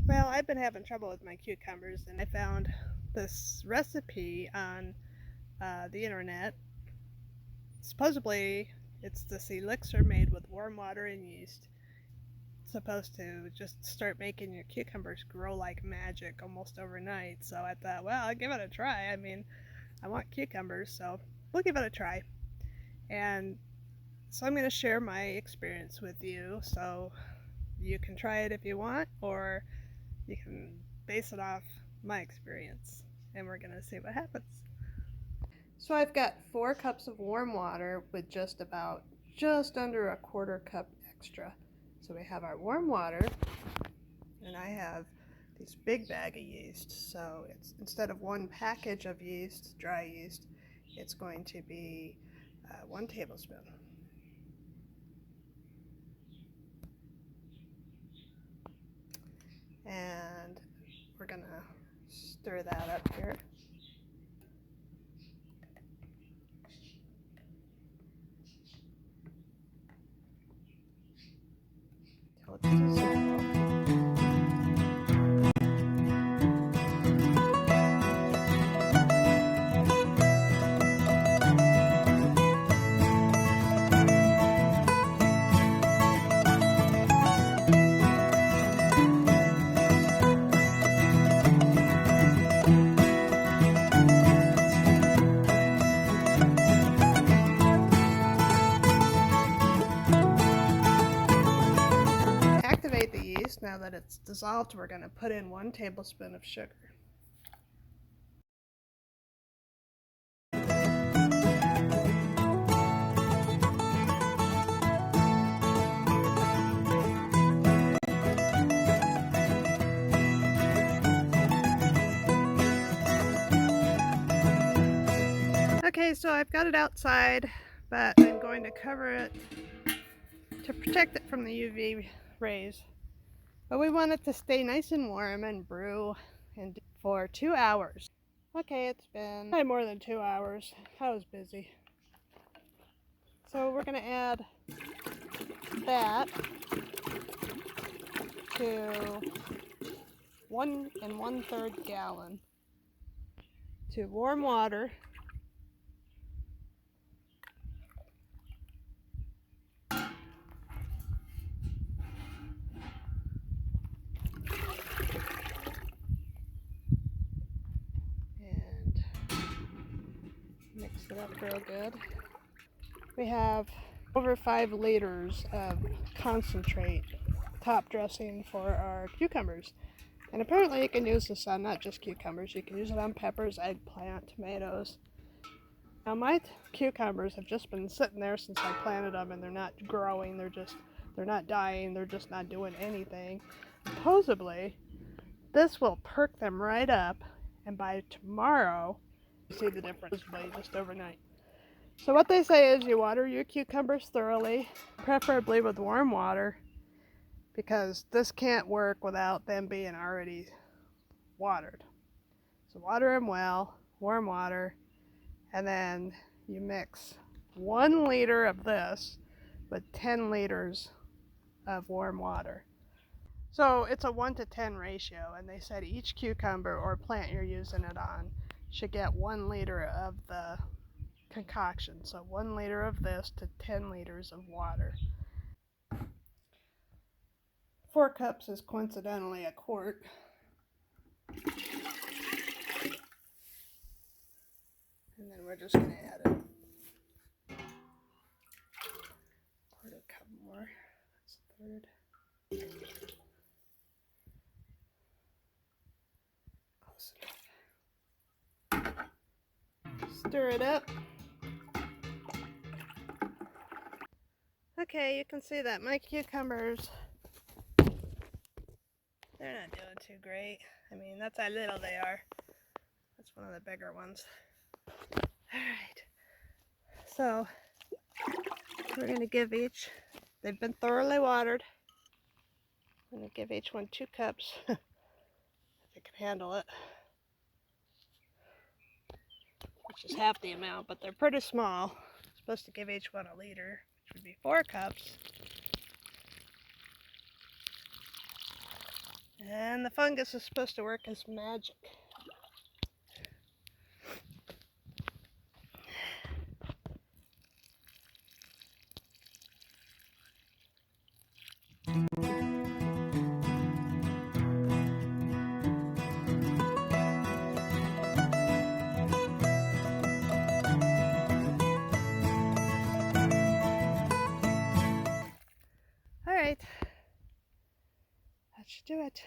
Well, I've been having trouble with my cucumbers, and I found this recipe on the internet. Supposedly, it's this elixir made with warm water and yeast. It's supposed to just start making your cucumbers grow like magic almost overnight. So I thought, well, I'll give it a try. I mean, I want cucumbers, so we'll give it a try. And so I'm going to share my experience with you. So you can try it if you want, or you can base it off my experience, and we're gonna see what happens. So I've got 4 cups of warm water with just under a quarter cup extra. So we have our warm water, and I have this big bag of yeast. So it's instead of 1 package of yeast, dry yeast, it's going to be 1 tablespoon. And we're gonna stir that up here. Till it's dissolved. Activate the yeast. Now that it's dissolved, we're going to put in 1 tablespoon of sugar. Okay, so I've got it outside, but I'm going to cover it to protect it from the UV rays. But we want it to stay nice and warm and brew for 2 hours. Okay, it's been probably more than 2 hours. I was busy. So we're going to add that to 1 1/3 gallon to warm water. And mix it up real good. We have over 5 liters of concentrate top dressing for our cucumbers. And apparently you can use this on not just cucumbers, you can use it on peppers, eggplant, tomatoes. Now my cucumbers have just been sitting there since I planted them, and they're not growing, they're not dying, they're just not doing anything. Supposedly, this will perk them right up, and by tomorrow, you'll see the difference just overnight. So what they say is you water your cucumbers thoroughly, preferably with warm water, because this can't work without them being already watered. So water them well, warm water, and then you mix 1 liter of this with 10 liters of warm water. So it's a 1-to-10 ratio, and they said each cucumber or plant you're using it on should get 1 liter of the concoction. So 1 liter of this to 10 liters of water. 4 cups is coincidentally a quart. And then we're just going to add a quarter cup more. That's a third. Close enough. Stir it up. Okay, you can see that my cucumbers, they're not doing too great. I mean, that's how little they are. That's one of the bigger ones. Alright, so we're going to give each, they've been thoroughly watered. I'm going to give each one 2 cups, if they can handle it, which is half the amount, but they're pretty small. I'm supposed to give each one a liter, which would be 4 cups. And the fungus is supposed to work as magic. Alright, that should do it.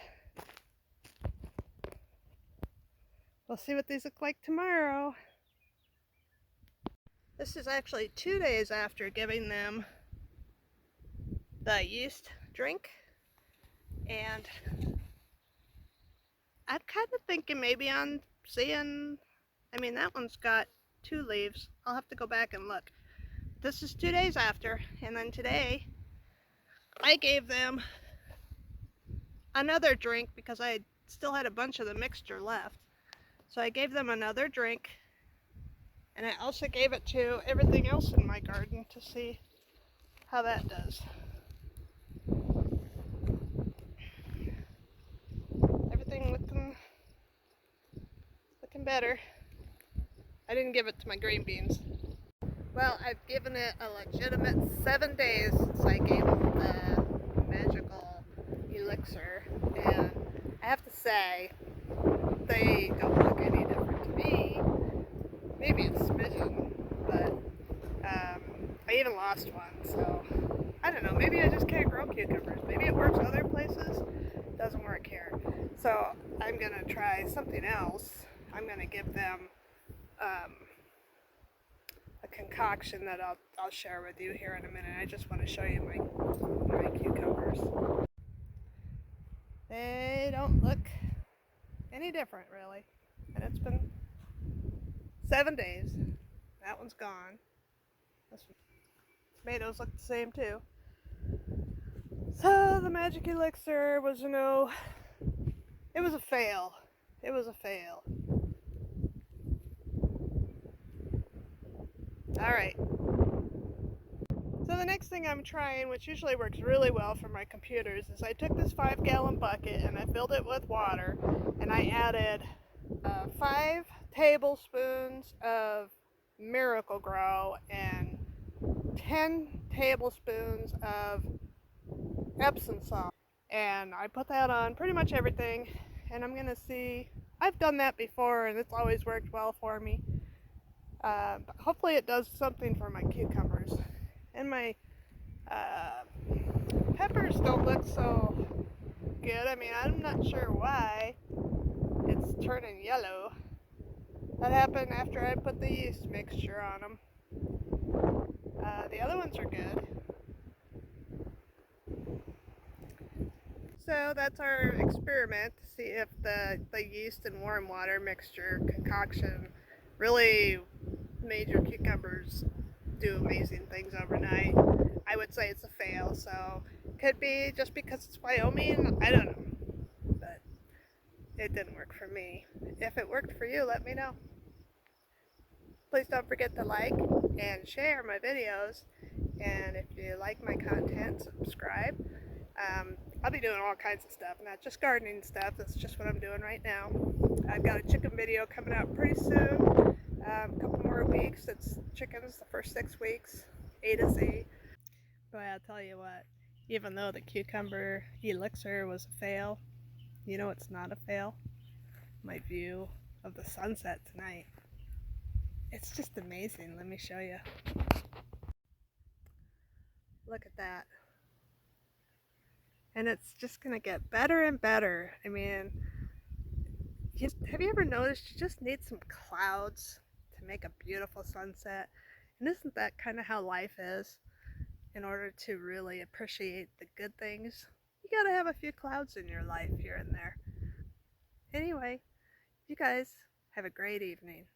We'll see what these look like tomorrow. This is actually 2 days after giving them the yeast drink, and I'm kind of thinking maybe on seeing, I mean that one's got 2 leaves. I'll have to go back and look. This is 2 days after, and then today I gave them another drink because I still had a bunch of the mixture left. So I gave them another drink, and I also gave it to everything else in my garden to see how that does. Everything looking better. I didn't give it to my green beans. Well, I've given it a legitimate 7 days since I gave it the magical elixir, and I have to say, they don't look any different to me. Maybe a smidgen, but I even lost one, so I don't know, maybe I just can't grow cucumbers. Maybe it works other places, it doesn't work here. So I'm gonna try something else. I'm gonna give them a concoction that I'll share with you here in a minute. I just want to show you my cucumbers. They don't look any different really, and it's been 7 days. That one's gone. This one, tomatoes look the same too. So the magic elixir was, it was a fail. It was a fail. Alright. So the next thing I'm trying, which usually works really well for my computers, is I took this 5-gallon bucket and I filled it with water, and I added 5 tablespoons of Miracle Grow and 10 tablespoons of Epsom salt. And I put that on pretty much everything, and I'm gonna see. I've done that before and it's always worked well for me. But hopefully it does something for my cucumbers. And my peppers don't look so good. I mean, I'm not sure why it's turning yellow. That happened after I put the yeast mixture on them. The other ones are good. So that's our experiment to see if the yeast and warm water mixture concoction really made your cucumbers do amazing things overnight. I would say it's a fail, so could be just because it's Wyoming, I don't know, but it didn't work for me. If it worked for you, let me know. Please don't forget to like and share my videos, and if you like my content, subscribe. I'll be doing all kinds of stuff, not just gardening stuff. That's just what I'm doing right now. I've got a chicken video coming out pretty soon. A couple more weeks. It's chickens the first 6 weeks, A to Z. Boy, I'll tell you what, even though the cucumber elixir was a fail, you know it's not a fail? My view of the sunset tonight. It's just amazing. Let me show you. Look at that. And it's just gonna get better and better. I mean, have you ever noticed you just need some clouds to make a beautiful sunset? And isn't that kind of how life is? In order to really appreciate the good things, you gotta have a few clouds in your life here and there. Anyway, you guys have a great evening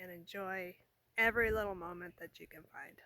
and enjoy every little moment that you can find.